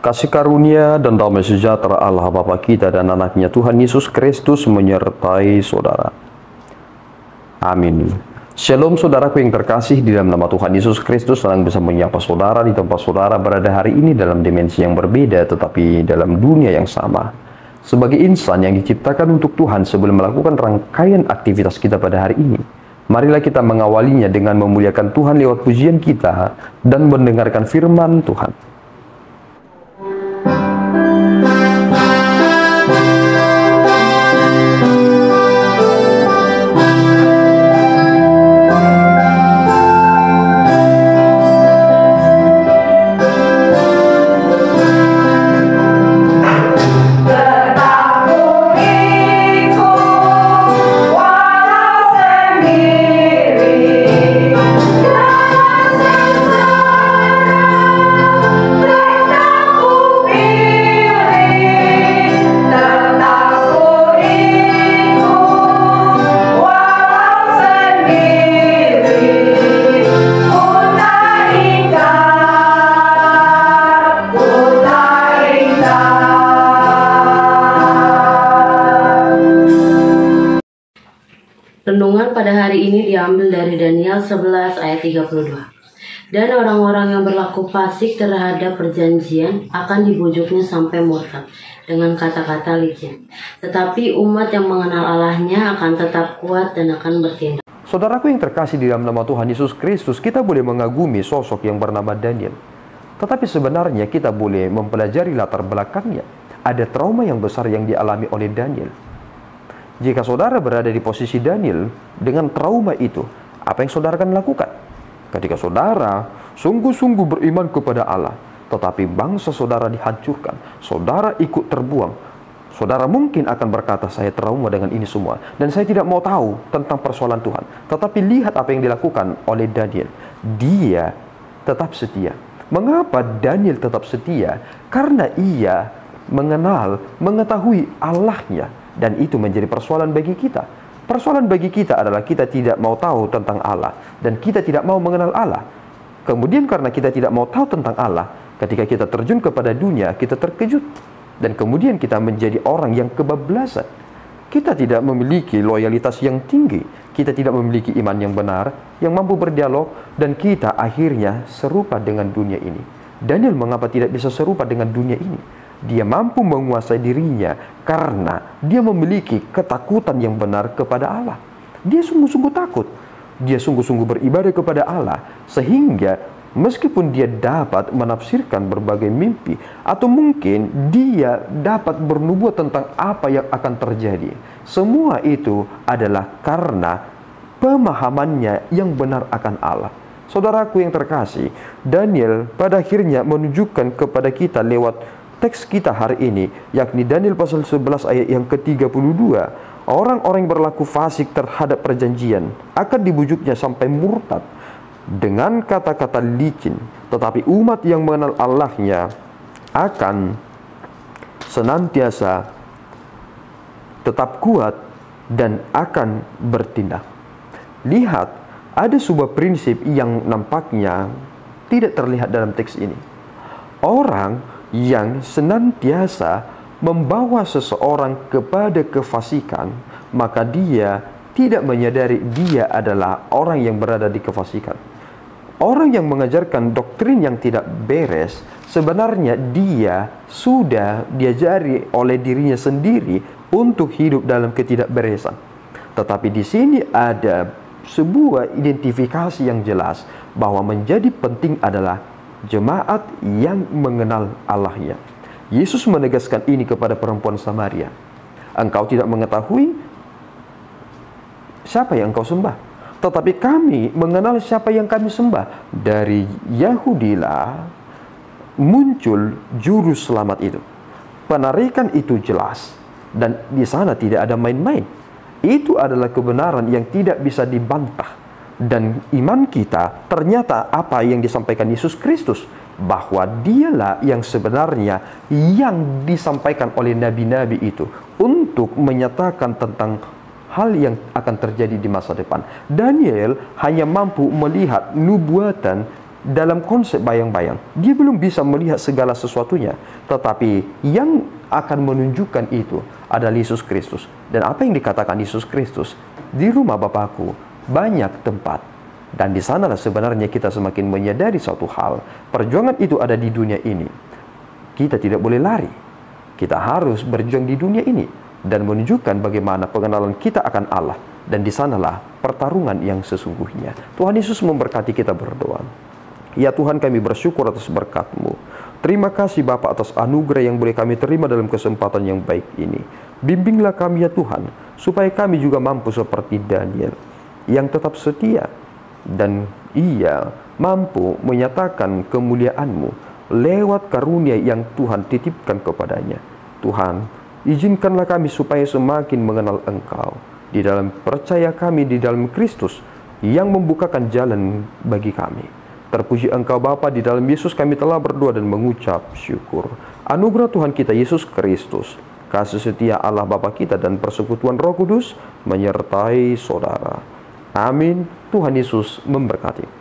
Kasih karunia dan damai sejahtera Allah Bapa kita dan anaknya Tuhan Yesus Kristus menyertai saudara. Amin. Shalom saudaraku yang terkasih, di dalam nama Tuhan Yesus Kristus senang bisa menyapa saudara di tempat saudara berada hari ini dalam dimensi yang berbeda tetapi dalam dunia yang sama. Sebagai insan yang diciptakan untuk Tuhan, sebelum melakukan rangkaian aktivitas kita pada hari ini, marilah kita mengawalinya dengan memuliakan Tuhan lewat pujian kita dan mendengarkan firman Tuhan. Renungan pada hari ini diambil dari Daniel 11 ayat 32. Dan orang-orang yang berlaku fasik terhadap perjanjian akan dibujuknya sampai murtad dengan kata-kata licin. Tetapi umat yang mengenal Allahnya akan tetap kuat dan akan bertindak. Saudaraku yang terkasih di dalam nama Tuhan Yesus Kristus, kita boleh mengagumi sosok yang bernama Daniel. Tetapi sebenarnya kita boleh mempelajari latar belakangnya. Ada trauma yang besar yang dialami oleh Daniel. Jika saudara berada di posisi Daniel dengan trauma itu, apa yang saudara akan lakukan? Ketika saudara sungguh-sungguh beriman kepada Allah, tetapi bangsa saudara dihancurkan, saudara ikut terbuang, saudara mungkin akan berkata, saya trauma dengan ini semua, dan saya tidak mau tahu tentang persoalan Tuhan. Tetapi lihat apa yang dilakukan oleh Daniel. Dia tetap setia. Mengapa Daniel tetap setia? Karena ia mengetahui Allahnya. Dan itu menjadi persoalan bagi kita. Persoalan bagi kita adalah kita tidak mau tahu tentang Allah. Dan kita tidak mau mengenal Allah. Kemudian karena kita tidak mau tahu tentang Allah, ketika kita terjun kepada dunia, kita terkejut. Dan kemudian kita menjadi orang yang kebablasan. Kita tidak memiliki loyalitas yang tinggi. Kita tidak memiliki iman yang benar, yang mampu berdialog. Dan kita akhirnya serupa dengan dunia ini. Daniel mengapa tidak bisa serupa dengan dunia ini? Dia mampu menguasai dirinya karena dia memiliki ketakutan yang benar kepada Allah. Dia sungguh-sungguh takut. Dia sungguh-sungguh beribadah kepada Allah. Sehingga meskipun dia dapat menafsirkan berbagai mimpi, atau mungkin dia dapat bernubuat tentang apa yang akan terjadi, semua itu adalah karena pemahamannya yang benar akan Allah. Saudaraku yang terkasih, Daniel pada akhirnya menunjukkan kepada kita lewat teks kita hari ini, yakni Daniel pasal 11 ayat yang ke-32. Orang-orang yang berlaku fasik terhadap perjanjian akan dibujuknya sampai murtad dengan kata-kata licin. Tetapi umat yang mengenal Allahnya akan senantiasa tetap kuat dan akan bertindak. Lihat, ada sebuah prinsip yang nampaknya tidak terlihat dalam teks ini. Orang yang senantiasa membawa seseorang kepada kefasikan, maka dia tidak menyadari dia adalah orang yang berada di kefasikan. Orang yang mengajarkan doktrin yang tidak beres, sebenarnya dia sudah diajari oleh dirinya sendiri untuk hidup dalam ketidakberesan. Tetapi di sini ada sebuah identifikasi yang jelas bahwa menjadi penting adalah jemaat yang mengenal Allahnya. Yesus menegaskan ini kepada perempuan Samaria. Engkau tidak mengetahui siapa yang engkau sembah, tetapi kami mengenal siapa yang kami sembah. Dari Yahudilah muncul juru selamat itu. Penarikan itu jelas, dan di sana tidak ada main-main. Itu adalah kebenaran yang tidak bisa dibantah. Dan iman kita ternyata apa yang disampaikan Yesus Kristus, bahwa dialah yang sebenarnya yang disampaikan oleh nabi-nabi itu untuk menyatakan tentang hal yang akan terjadi di masa depan. Daniel hanya mampu melihat nubuatan dalam konsep bayang-bayang. Dia belum bisa melihat segala sesuatunya, tetapi yang akan menunjukkan itu adalah Yesus Kristus. Dan apa yang dikatakan Yesus Kristus, di rumah Bapakku banyak tempat. Dan di sanalah sebenarnya kita semakin menyadari satu hal. Perjuangan itu ada di dunia ini. Kita tidak boleh lari. Kita harus berjuang di dunia ini dan menunjukkan bagaimana pengenalan kita akan Allah. Dan di sanalah pertarungan yang sesungguhnya. Tuhan Yesus memberkati kita berdoa. Ya Tuhan, kami bersyukur atas berkat-Mu. Terima kasih Bapa atas anugerah yang boleh kami terima dalam kesempatan yang baik ini. Bimbinglah kami ya Tuhan, supaya kami juga mampu seperti Daniel, yang tetap setia, dan ia mampu menyatakan kemuliaan-Mu lewat karunia yang Tuhan titipkan kepadanya. Tuhan, izinkanlah kami supaya semakin mengenal Engkau, di dalam percaya kami di dalam Kristus, yang membukakan jalan bagi kami. Terpuji Engkau Bapa, di dalam Yesus kami telah berdoa dan mengucap syukur. Anugerah Tuhan kita Yesus Kristus, kasih setia Allah Bapa kita, dan persekutuan Roh Kudus menyertai saudara. Amin. Tuhan Yesus memberkati.